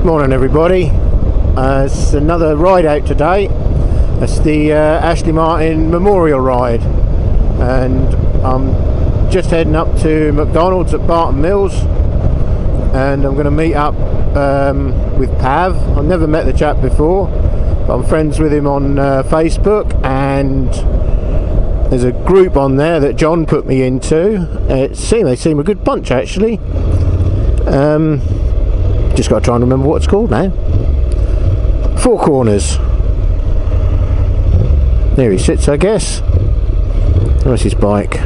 Morning everybody, it's another ride out today. It's the Ashley Martin Memorial Ride, and I'm just heading up to McDonald's at Barton Mills, and I'm going to meet up with Pav. I've never met the chap before, but I'm friends with him on Facebook, and there's a group on there that John put me into. They seem a good bunch actually. Just got to try and remember what it's called now. Four Corners. There he sits, I guess. Where's his bike?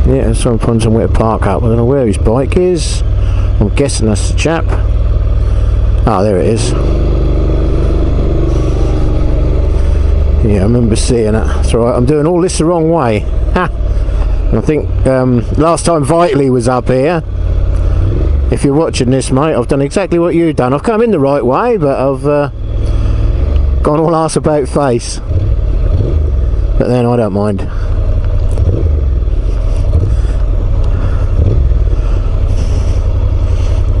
Yeah, so I'm finding somewhere to park up. I don't know where his bike is. I'm guessing that's the chap. Ah, there it is. Yeah, I remember seeing it. That's alright, I'm doing all this the wrong way. Ha! I think last time Vitally was up here. If you're watching this, mate, I've done exactly what you've done. I've come in the right way, but I've gone all arse about face. But then I don't mind.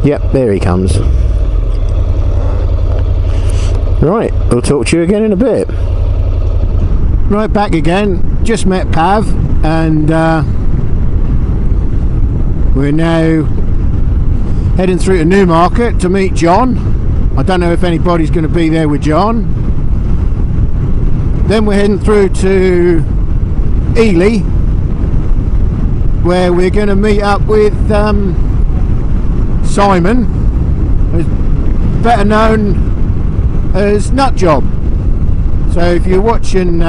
Yep, there he comes. Right, we'll talk to you again in a bit. Right, back again. Just met Pav, and we're now heading through to Newmarket to meet John. I don't know if anybody's going to be there with John. Then we're heading through to Ely, where we're going to meet up with Simon, who's better known as Nutjob. So if you're watching,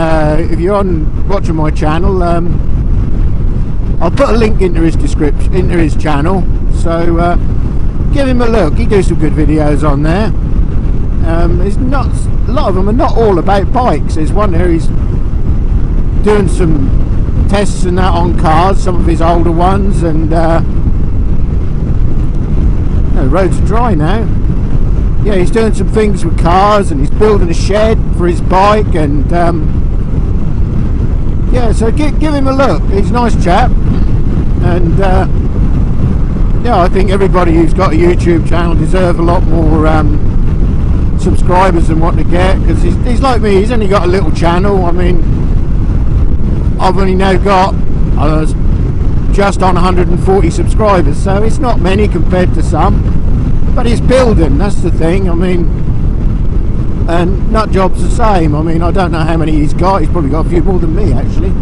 watching my channel, I'll put a link into his description, into his channel. So give him a look. He does some good videos on there. It's not, a lot of them are not all about bikes. There's one there he's doing some tests and that on cars, some of his older ones, and the roads are dry now. Yeah, he's doing some things with cars, and he's building a shed for his bike, and yeah, so give him a look. He's a nice chap, and yeah, I think everybody who's got a YouTube channel deserves a lot more subscribers than what they get, because he's like me. He's only got a little channel. I mean, I've only now got just on 140 subscribers, so it's not many compared to some, but he's building, that's the thing. I mean, and Nutjob's the same. I mean, I don't know how many he's got. He's probably got a few more than me actually,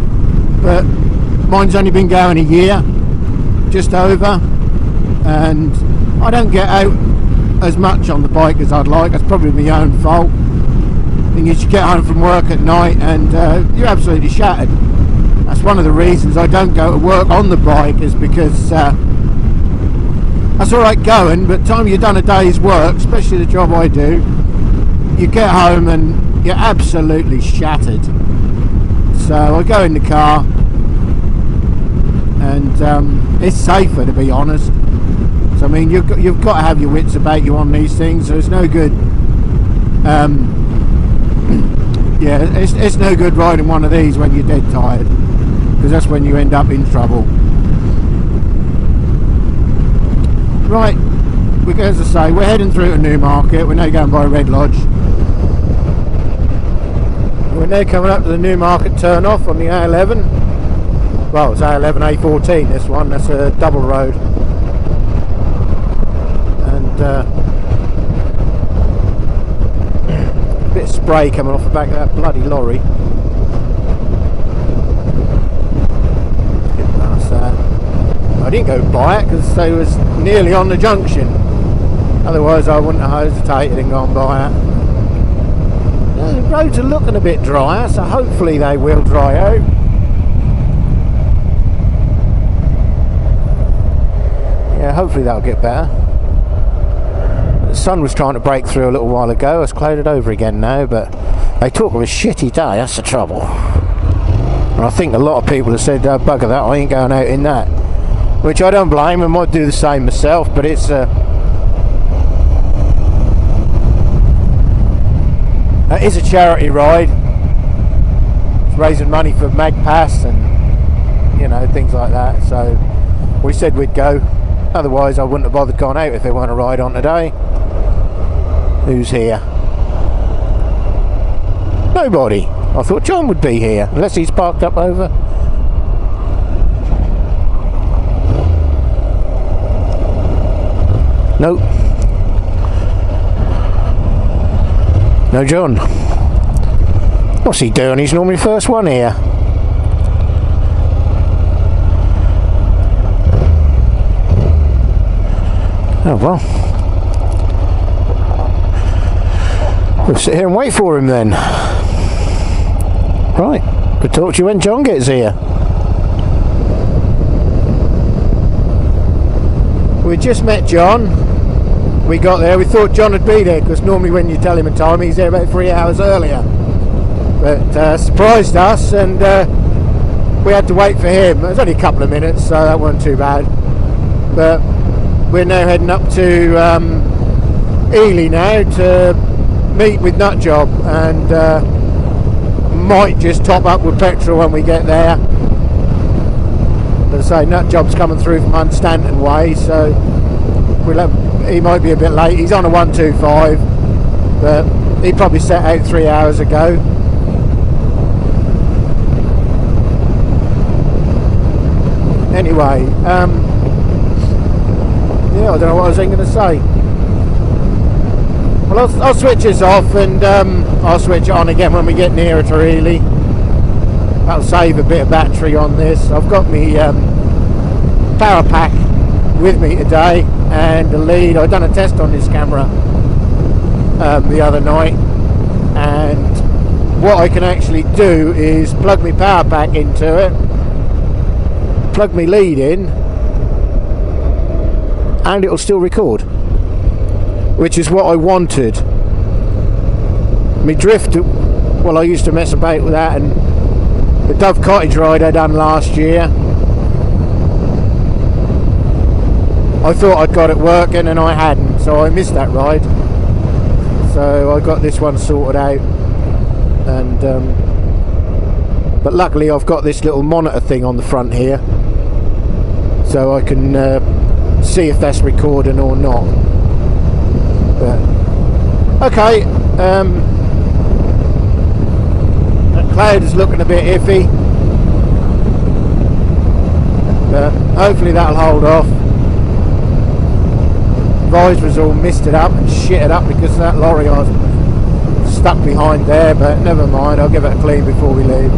but mine's only been going a year, just over, and I don't get out as much on the bike as I'd like. That's probably my own fault. The thing is, you get home from work at night and you're absolutely shattered. That's one of the reasons I don't go to work on the bike, is because that's alright going, but time you've done a day's work, especially the job I do, you get home and you're absolutely shattered. So I go in the car, and it's safer, to be honest. So I mean, you've got to have your wits about you on these things. So it's no good. Yeah, it's no good riding one of these when you're dead tired, because that's when you end up in trouble. Right, as I say, we're heading through to Newmarket. We're now going by Red Lodge. We're now coming up to the Newmarket turn off on the A11. Well, it's A11, A14 this one. That's a double road. And a bit of spray coming off the back of that bloody lorry. Get past that. I didn't go by it because they was nearly on the junction. Otherwise I wouldn't have hesitated and gone by it. The roads are looking a bit drier, so hopefully they will dry out. Yeah, hopefully that'll get better. The sun was trying to break through a little while ago. It's clouded over again now, but they talk of a shitty day. That's the trouble. And I think a lot of people have said, bugger that, I ain't going out in that. Which I don't blame. I might do the same myself, but it's a charity ride. It's raising money for MagPass and, you know, things like that. So we said we'd go. Otherwise I wouldn't have bothered going out if they want to ride on today. Who's here? Nobody. I thought John would be here, unless he's parked up over. Nope. No John. What's he doing? He's normally first one here. Oh well. We'll sit here and wait for him then. Right. We'll talk to you when John gets here. We just met John. We got there, we thought John would be there, because normally when you tell him a time he's there about 3 hours earlier. But surprised us, and we had to wait for him. It was only a couple of minutes, so that wasn't too bad. But we're now heading up to Ely now to meet with Nutjob, and might just top up with petrol when we get there. As I say, Nutjob's coming through from Hunstanton way, so he might be a bit late. He's on a 125, but he probably set out 3 hours ago. Anyway, yeah, I don't know what I was going to say. Well, I'll switch this off, and I'll switch it on again when we get nearer to Ely. That'll save a bit of battery on this. I've got my power pack with me today, and the lead. I've done a test on this camera the other night, and what I can actually do is plug my power pack into it, plug my lead in, and it'll still record, which is what I wanted. My drift, well, I used to mess about with that, and the Dove Cottage ride I done last year, I thought I'd got it working and I hadn't, so I missed that ride. So I got this one sorted out, and but luckily I've got this little monitor thing on the front here, so I can see if that's recording or not. But okay, that cloud is looking a bit iffy, but hopefully that'll hold off. Visor's all misted up and shitted up because of that lorry I was stuck behind there, but never mind, I'll give it a clean before we leave.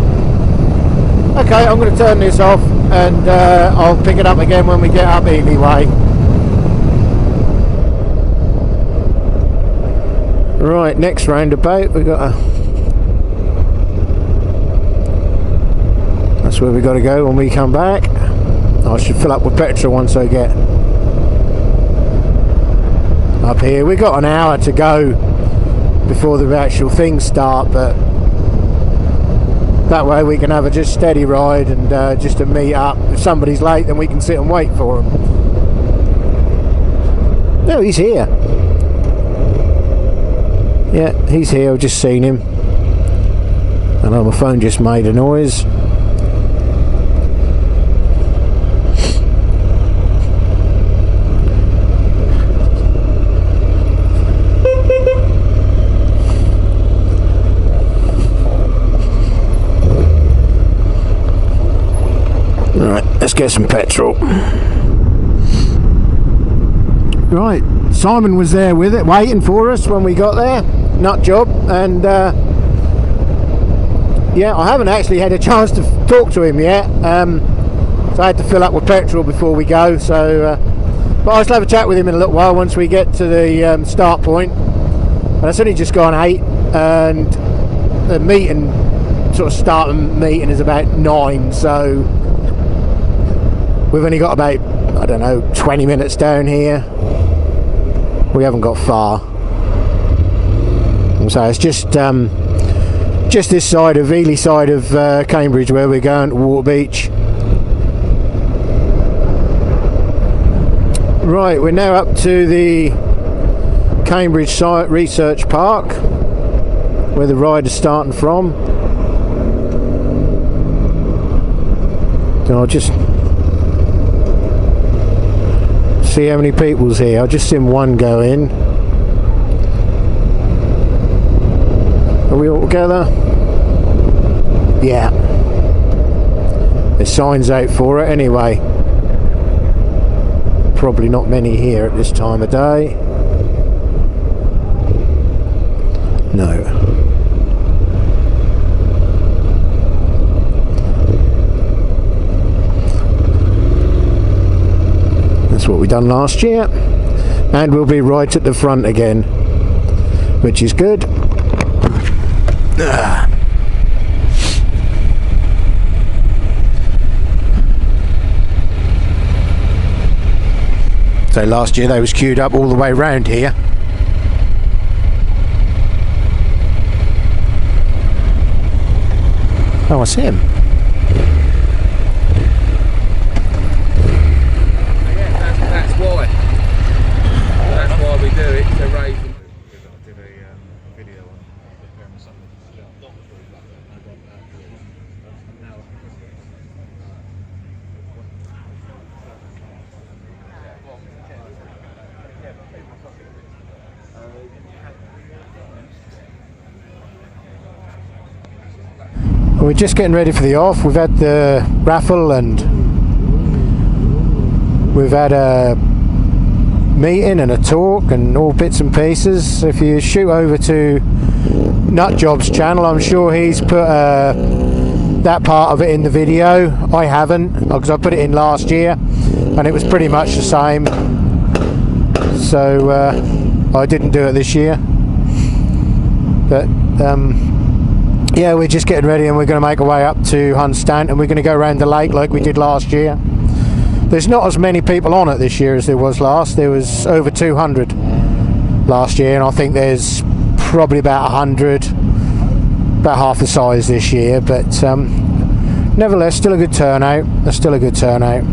Okay, I'm going to turn this off, and I'll pick it up again when we get up Ely way. Right, next roundabout we got a... That's where we got to go when we come back. I should fill up with petrol once I get up here. We got an hour to go before the actual things start, but that way we can have a just steady ride, and just to meet up. If somebody's late, then we can sit and wait for them. No, he's here. Yeah, he's here. I've just seen him. I know my phone just made a noise. Right, let's get some petrol. Right, Simon was there with it, waiting for us when we got there. Nutjob, and yeah, I haven't actually had a chance to talk to him yet, so I had to fill up with petrol before we go. So, but I'll have a chat with him in a little while once we get to the start point. But it's only just gone 8, and the meeting, sort of starting meeting, is about 9. So we've only got about, I don't know, 20 minutes down here. We haven't got far. So it's just this side of Ely side of Cambridge where we're going to Waterbeach. Right, we're now up to the Cambridge site Research Park, where the ride is starting from. So I'll just see how many people's here. I've just seen one go in. Are we all together? Yeah. There's signs out for it anyway. Probably not many here at this time of day. No. That's what we done last year, and we'll be right at the front again, which is good. So last year they was queued up all the way round here. Oh, it's him. That's why we do it, to raise them. I did a video on preparing something not through, but I got now. We're just getting ready for the off. We've had the raffle and we've had a meeting and a talk and all bits and pieces. If you shoot over to Nutjob's channel, I'm sure he's put that part of it in the video. I haven't, because I put it in last year and it was pretty much the same, so I didn't do it this year. But yeah, we're just getting ready and we're going to make our way up to Hunstanton and we're going to go around the lake like we did last year. There's not as many people on it this year as there was last. There was over 200 last year, and I think there's probably about 100, about half the size this year. But nevertheless, still a good turnout. Still a good turnout.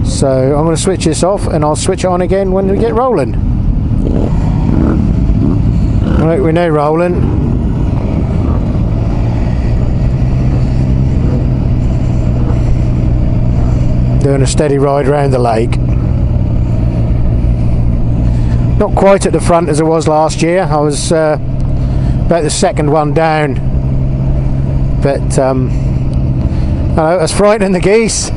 So I'm going to switch this off, and I'll switch it on again when we get rolling. Right, we're now rolling. Doing a steady ride around the lake. Not quite at the front as it was last year. I was about the second one down, but I know it was frightening the geese.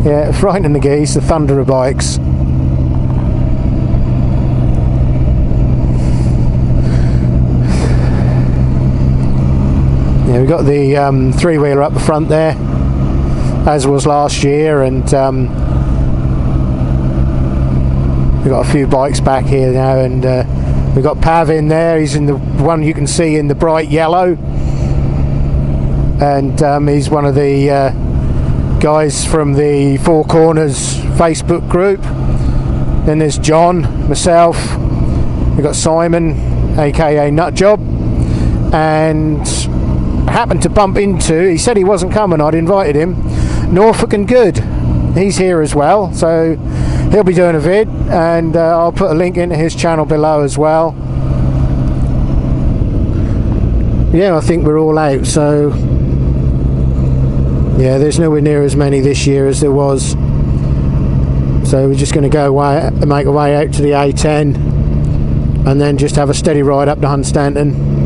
Yeah, frightening the geese, the thunder of bikes. Yeah, we've got the three-wheeler up the front there, as was last year, and we've got a few bikes back here now, and we've got Pav in there. He's in the one you can see in the bright yellow, and he's one of the guys from the Four Corners Facebook group. Then there's John, myself, we've got Simon, aka Nutjob, and happened to bump into, he said he wasn't coming, I'd invited him, Norfolk and Good. He's here as well, so he'll be doing a vid, and I'll put a link into his channel below as well. Yeah, I think we're all out, so yeah, there's nowhere near as many this year as there was. So we're just going to go away, make our way out to the A10 and then just have a steady ride up to Hunstanton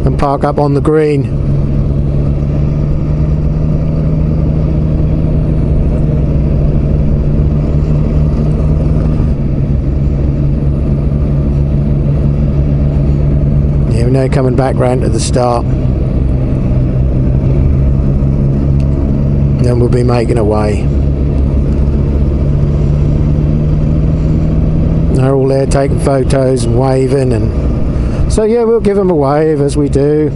and park up on the green. Yeah, we're now coming back round to the start. Then we'll be making our way. They're all there taking photos and waving, and so yeah, we'll give them a wave as we do.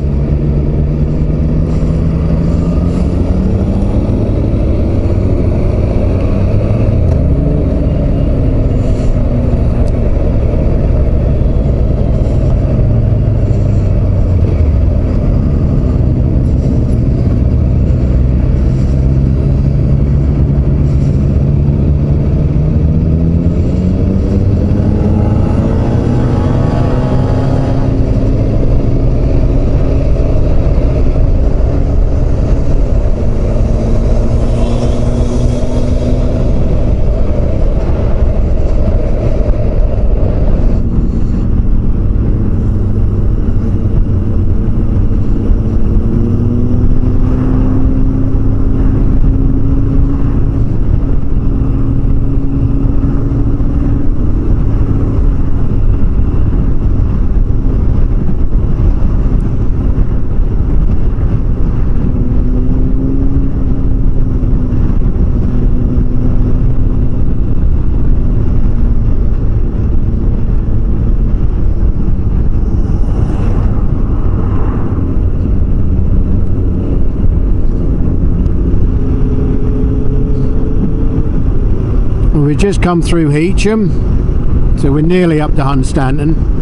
We've just come through Heacham, so we're nearly up to Hunstanton.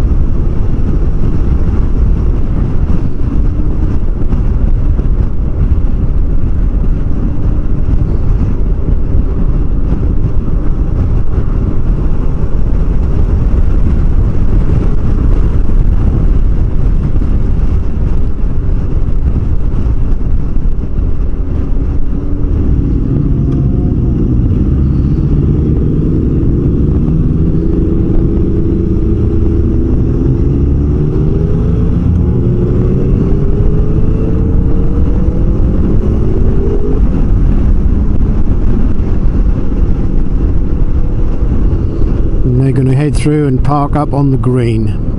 They're going to head through and park up on the green.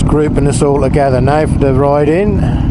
Grouping us all together now for the ride in.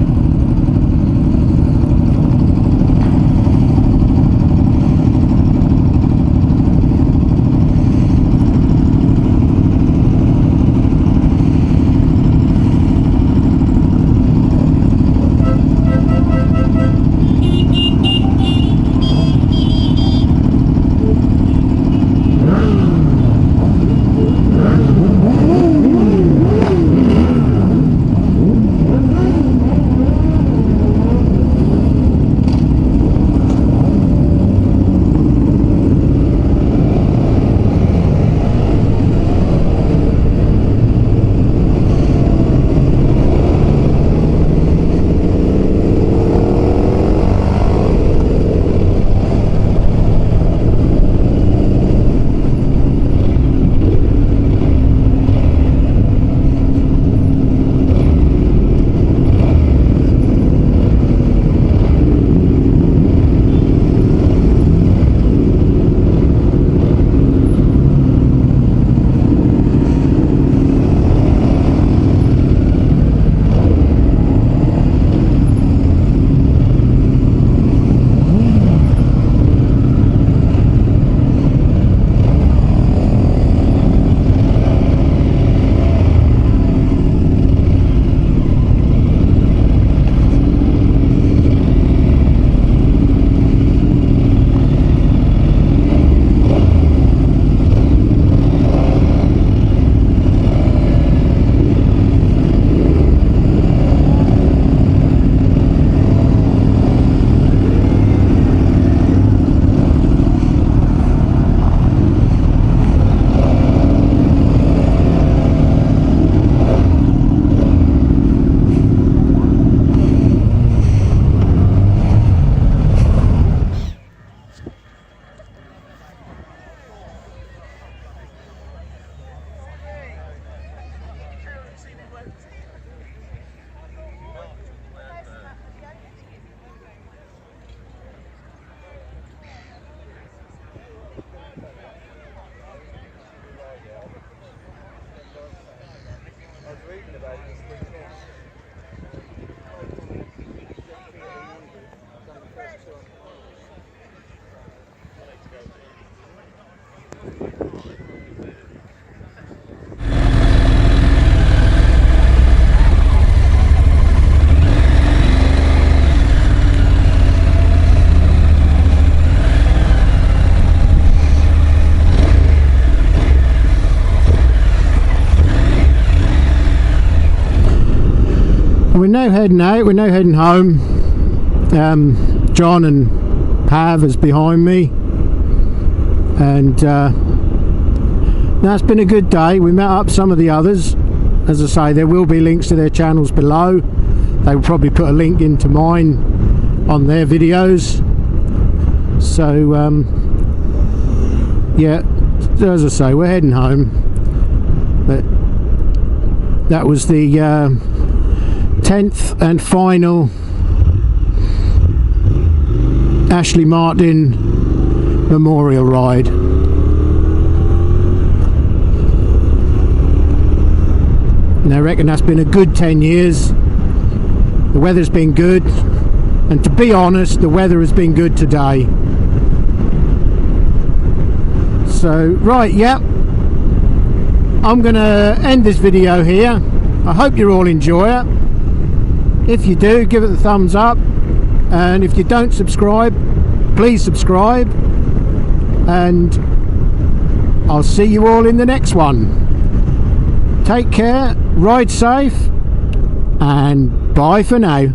We're now heading out, we're now heading home. John and Pav is behind me, and that's been a good day. We met up some of the others, As I say, there will be links to their channels below. They will probably put a link into mine on their videos. So yeah, as I say, we're heading home. But that was the 10th and final Ashley Martin Memorial Ride. And I reckon that's been a good 10 years. The weather's been good, and to be honest, the weather has been good today. So, right, yeah, I'm going to end this video here. I hope you all enjoy it. If you do, give it a thumbs up, and if you don't subscribe, please subscribe, and I'll see you all in the next one. Take care, ride safe, and bye for now.